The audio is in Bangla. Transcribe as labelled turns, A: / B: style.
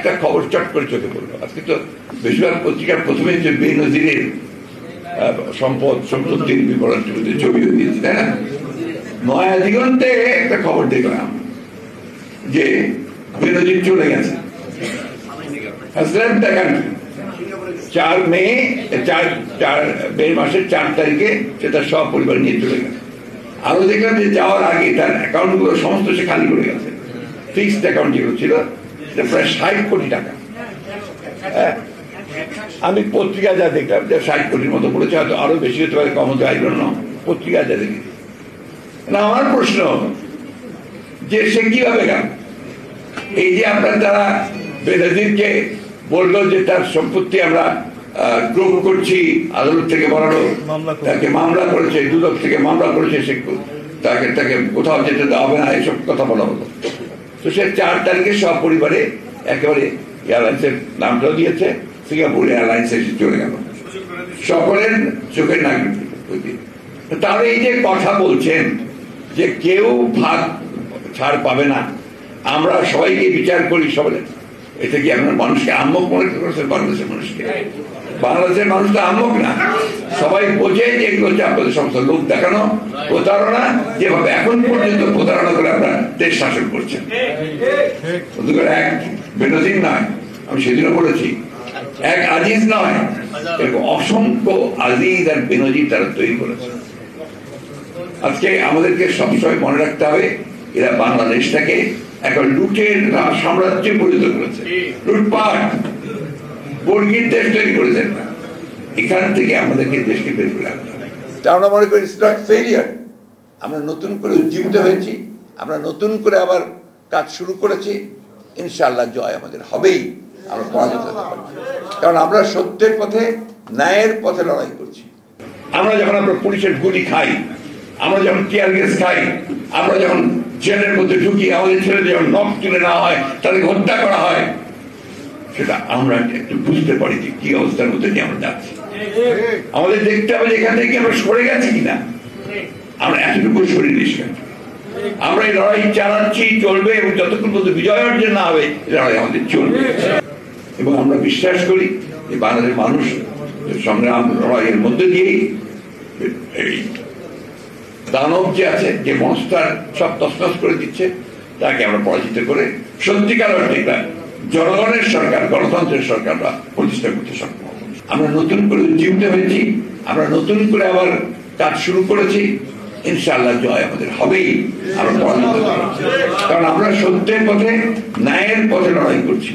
A: একটা খবর চট করে চোখে পড়লো। আজকে তো বেশিরভাগ পত্রিকার প্রথমে যে বেনজিরের সম্পত্তির বিবরণ ছবিও দিয়েছে, তাই না? নয়া দিগন্তে একটা খবর দেখলাম যে বেনজির চলে গেছে। 4 মাসের 4 তারিখে সেটা সব পরিবার নিয়ে চলে গেছে। আরো দেখলাম যে যাওয়ার আগে তার অ্যাকাউন্ট গুলো সমস্ত সে খালি করে গেছে। ফিক্সড অ্যাকাউন্ট যেগুলো ছিল প্রায় 60 কোটি টাকা। আমি পত্রিকা যা দেখলাম যে 60 কোটির মতো পড়েছে, হয়তো আরো বেশি হতে পারে, কম হতে পারে না, পত্রিকা যা দেখেছি। আমার প্রশ্ন যে সে কিভাবে গেল? এই যে আপনার তারা বেনজিরকে বললো যে তার সম্পত্তি আমরা গ্রহণ করছি, আদালত থেকে বলানো, তাকে মামলা করেছে, দুদক থেকে মামলা করেছে, সে তাকে কোথাও যেতে দেওয়া হবে না, এসব কথা বলা হলো। তো সে 4 তারিখে সব পরিবারে একেবারে এয়ারলাইন্সের নামটাও দিয়েছে, সিঙ্গাপুর এয়ারলাইন্সে চলে গেল সকলের চোখের নাগরিক। তাহলে এই যে কথা বলছেন যে কেউ ভাগ ছাড় পাবে না, আমরা সবাইকে বিচার করি সবাই, এটা কি আপনার মানুষকে আহ্মক মনে করেছেন? বাংলাদেশের মানুষকে, বাংলাদেশের মানুষ তো আহ্মক না, সবাই বোঝে যে এগুলো হচ্ছে আপনাদের সমস্ত লোক দেখানো, প্রতারণা, যেভাবে এখন পর্যন্ত প্রতারণা করে আপনারা দেশ শাসন করছেন। এক বেনজির নয়, আমি সেদিনও বলেছি, এক আজিজ নয়, এরকম অসংখ্য আজিজ আর বেনজির তারা তৈরি করেছে। আজকে আমাদেরকে সবসময় মনে রাখতে হবে, এরা বাংলাদেশটাকে এখন লুটের সাম্রাজ্যে পরিণত করেছে, লুটপাট বর্গীর দেশ তৈরি করেছেন। এখান থেকে আমাদেরকে দেশকে বের করে আনতে হবে। আমরা মনে করি ফেলিয়ার, আমরা নতুন করে উজ্জীবিত হয়েছি, আমরা নতুন করে আবার কাজ শুরু করেছি, ইনশাআল্লাহ জয় আমাদের হবেই, আমরা পরাজিত হতে পারবো। কারণ আমরা সত্যের পথে, ন্যায়ের পথে লড়াই করছি। আমরা যখন আমরা পুলিশের গুলি খাই, আমরা যখন টিয়ার গ্যাস খাই, আমরা যখন জেলের মধ্যে ঢুকি, আমাদের ছেলে যখন নখ তুলে নেওয়া হয়, তাদেরকে হত্যা করা হয়, সেটা আমরা একটু বুঝতে পারি যে কি অবস্থার মধ্যে দিয়ে আমরা যাচ্ছি। আমাদের দেখতে হবে যে এখান থেকে আমরা সরে গেছি কিনা, আমরা এতটুকু সরে নিষ্কার। আমরা এই লড়াই চালাচ্ছি, চলবে, এবং যতক্ষণ পর্যন্ত বিজয় অর্জন না হবে লড়াই আমাদের চলবে। এবং আমরা বিশ্বাস করি যে বাংলাদেশের মানুষ সংগ্রাম লড়াইয়ের মধ্যে দিয়েই এই দানব যে আছে, যে মনস্টার সব তছনছ করে দিচ্ছে, তাকে আমরা পরাজিত করে সত্যিকার অর্থে জনগণের সরকার, গণতন্ত্রের সরকার প্রতিষ্ঠা করতে সক্ষম হব। আমরা নতুন করে উজ্জীবিত হয়েছি, আমরা নতুন করে আবার কাজ শুরু করেছি, ইনশাআল্লাহ জয় আমাদের হবেই, আমরা পরাজিত হতে পারছি। কারণ আমরা সত্যের পথে, ন্যায়ের পথে লড়াই করছি।